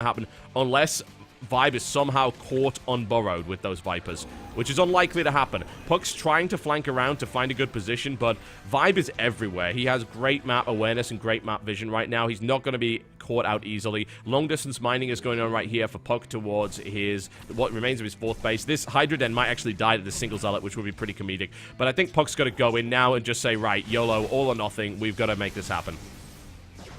happen unless Vibe is somehow caught unburrowed with those Vipers, which is unlikely to happen. Puck's trying to flank around to find a good position, but Vibe is everywhere. He has great map awareness and great map vision right now. He's not going to be caught out easily. Long-distance mining is going on right here for Puck towards what remains of his fourth base. This Hydra Den might actually die to the single Zealot, which would be pretty comedic. But I think Puck's got to go in now and just say, right, YOLO, all or nothing. We've got to make this happen.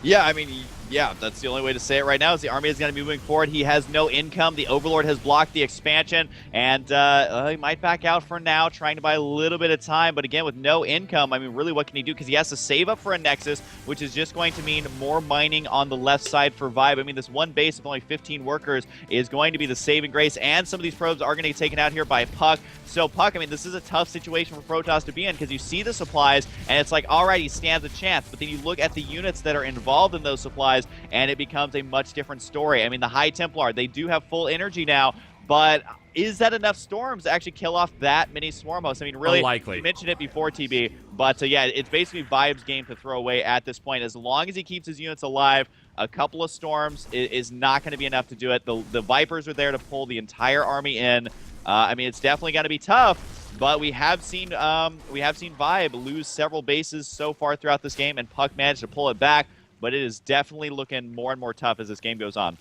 Yeah, I mean, yeah, that's the only way to say it right now is the army is going to be moving forward. He has no income. The Overlord has blocked the expansion, and he might back out for now, trying to buy a little bit of time. But again, with no income, I mean, really, what can he do? Because he has to save up for a Nexus, which is just going to mean more mining on the left side for Vibe. I mean, this one base of only 15 workers is going to be the saving grace, and some of these probes are going to get taken out here by Puck. So Puck, I mean, this is a tough situation for Protoss to be in because you see the supplies, and it's like, all right, he stands a chance. But then you look at the units that are involved in those supplies, and it becomes a much different story. I mean, the High Templar, they do have full energy now, but is that enough storms to actually kill off that many swarm hosts? I mean, really, unlikely. You mentioned it before, TB, but yeah, it's basically Vibe's game to throw away at this point. As long as he keeps his units alive, a couple of storms is not going to be enough to do it. The Vipers are there to pull the entire army in. I mean, it's definitely going to be tough, but we have seen Vibe lose several bases so far throughout this game, and Puck managed to pull it back. But it is definitely looking more and more tough as this game goes on.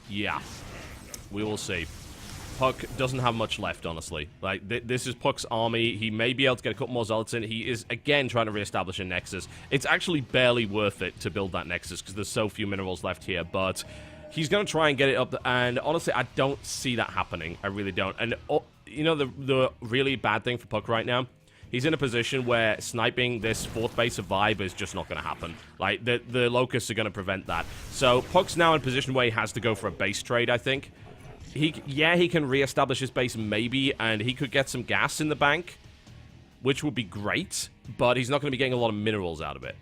Yeah, we will see. Puck doesn't have much left, honestly. Like, this is Puck's army. He may be able to get a couple more Zealots in. He is, again, trying to reestablish a Nexus. It's actually barely worth it to build that Nexus because there's so few minerals left here, but he's going to try and get it up, and honestly, I don't see that happening. I really don't. And, you know, the really bad thing for Puck right now? He's in a position where sniping this fourth base of Vibe is just not going to happen. Like, the Locusts are going to prevent that. So, Puck's now in a position where he has to go for a base trade, I think. He can reestablish his base maybe, and he could get some gas in the bank, which would be great, but he's not going to be getting a lot of minerals out of it.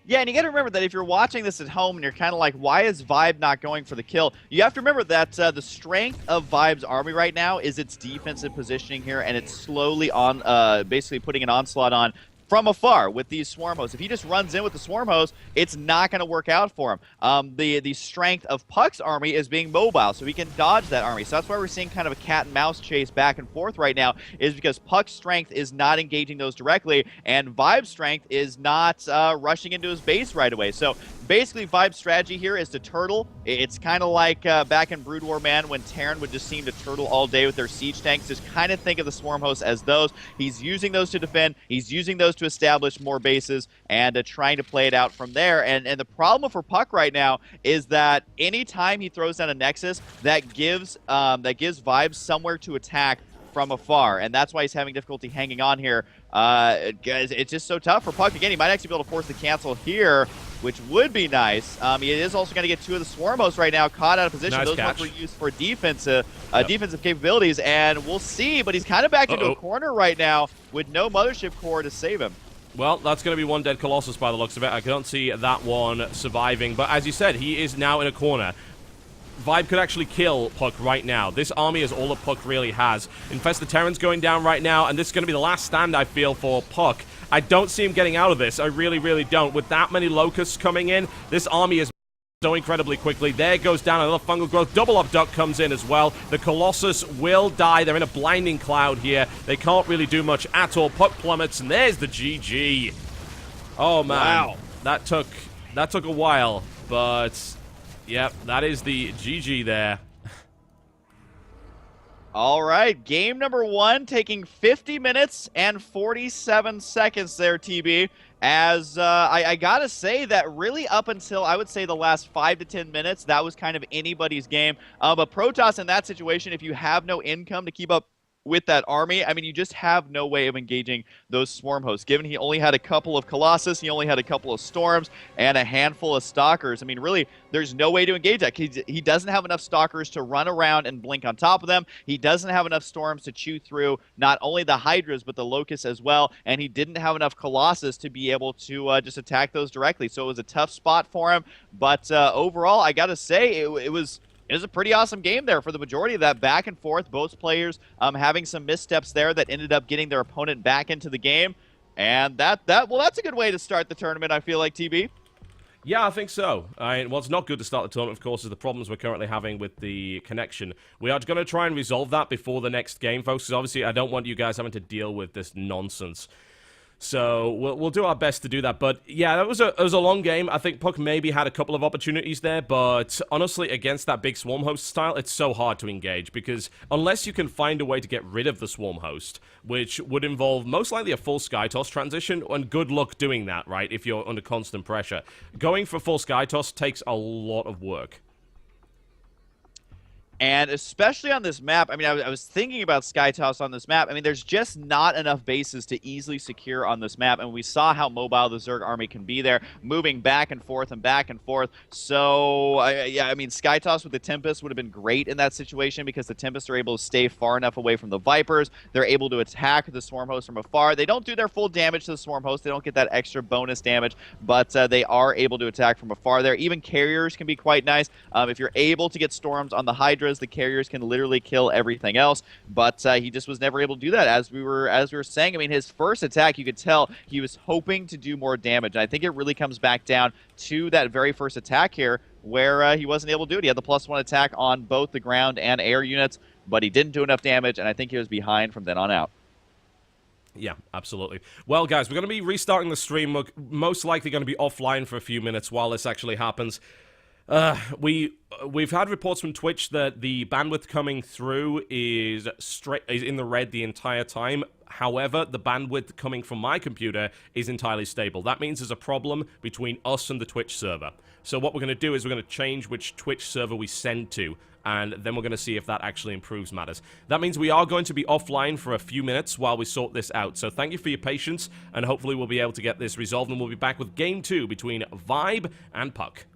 Yeah, and you got to remember that if you're watching this at home and you're kind of like, why is Vibe not going for the kill? You have to remember that the strength of Vibe's army right now is its defensive positioning here, and it's slowly on, basically putting an onslaught on from afar with these swarm hosts. If he just runs in with the swarm host, it's not going to work out for him. The strength of Puck's army is being mobile, so he can dodge that army. So that's why we're seeing kind of a cat and mouse chase back and forth right now, is because Puck's strength is not engaging those directly, and Vibe's strength is not rushing into his base right away. So basically, Vibe's strategy here is to turtle. It's kind of like back in Brood War, man, when Terran would just seem to turtle all day with their siege tanks. Just kind of think of the swarm hosts as those. He's using those to defend. He's using those to establish more bases and trying to play it out from there. And the problem for Puck right now is that anytime he throws down a Nexus, that gives Vibe somewhere to attack from afar, and that's why he's having difficulty hanging on here. Guys, it's just so tough for Puck. Again, he might actually be able to force the cancel here, which would be nice. He is also going to get two of the swarm hosts right now caught out of position. Nice Those catch. ones were used for defensive capabilities, and we'll see, but he's kind of backed into a corner right now with no Mothership Core to save him. Well, that's going to be one dead Colossus by the looks of it. I don't see that one surviving, but as you said, he is now in a corner. Vibe could actually kill Puck right now. This army is all that Puck really has. Infest the Terran's going down right now, and this is going to be the last stand, I feel, for Puck. I don't see him getting out of this. I really, really don't. With that many Locusts coming in, this army is so incredibly quickly. There goes down another fungal growth. Double up duck comes in as well. The Colossus will die. They're in a blinding cloud here. They can't really do much at all. Puck plummets, and there's the GG. Oh, man. Wow. That took a while, but... Yep, that is the GG there. All right, game number one taking 50 minutes and 47 seconds there, TB. As I gotta say that really up until, I would say, the last 5 to 10 minutes, that was kind of anybody's game. But Protoss in that situation, if you have no income to keep up with that army, I mean, you just have no way of engaging those swarm hosts. Given he only had a couple of Colossus, he only had a couple of Storms, and a handful of Stalkers. I mean, really, there's no way to engage that. He doesn't have enough Stalkers to run around and blink on top of them. He doesn't have enough Storms to chew through not only the Hydras, but the Locusts as well. And he didn't have enough Colossus to be able to just attack those directly. So it was a tough spot for him. But overall, I gotta say, it was a pretty awesome game there for the majority of that back and forth. Both players having some missteps there that ended up getting their opponent back into the game. And that's a good way to start the tournament, I feel like, TB. Yeah, I think so. What's not good to start the tournament, of course, is the problems we're currently having with the connection. We are going to try and resolve that before the next game, folks, because obviously I don't want you guys having to deal with this nonsense. So we'll do our best to do that. But yeah, it was a long game. I think Puck maybe had a couple of opportunities there, but honestly, against that big swarm host style, it's so hard to engage because unless you can find a way to get rid of the swarm host, which would involve most likely a full sky toss transition, and good luck doing that, right? If you're under constant pressure, going for full sky toss takes a lot of work. And especially on this map, I mean, I was thinking about Sky Toss on this map. I mean, there's just not enough bases to easily secure on this map. And we saw how mobile the Zerg army can be there, moving back and forth and back and forth. So, yeah, I mean, Sky Toss with the Tempest would have been great in that situation because the Tempest are able to stay far enough away from the Vipers. They're able to attack the Swarm Host from afar. They don't do their full damage to the Swarm Host. They don't get that extra bonus damage, but they are able to attack from afar there. Even Carriers can be quite nice. If you're able to get Storms on the Hydras, the Carriers can literally kill everything else, but he just was never able to do that. As we were saying, I mean, his first attack, you could tell he was hoping to do more damage. And I think it really comes back down to that very first attack here, where he wasn't able to do it. He had the +1 attack on both the ground and air units, but he didn't do enough damage, and I think he was behind from then on out. Yeah, absolutely. Well, guys, we're going to be restarting the stream. We're most likely going to be offline for a few minutes while this actually happens. We've had reports from Twitch that the bandwidth coming through is in the red the entire time. However, the bandwidth coming from my computer is entirely stable. That means there's a problem between us and the Twitch server. So what we're going to do is we're going to change which Twitch server we send to, and then we're going to see if that actually improves matters. That means we are going to be offline for a few minutes while we sort this out. So thank you for your patience, and hopefully we'll be able to get this resolved, and we'll be back with Game 2 between Vibe and Puck.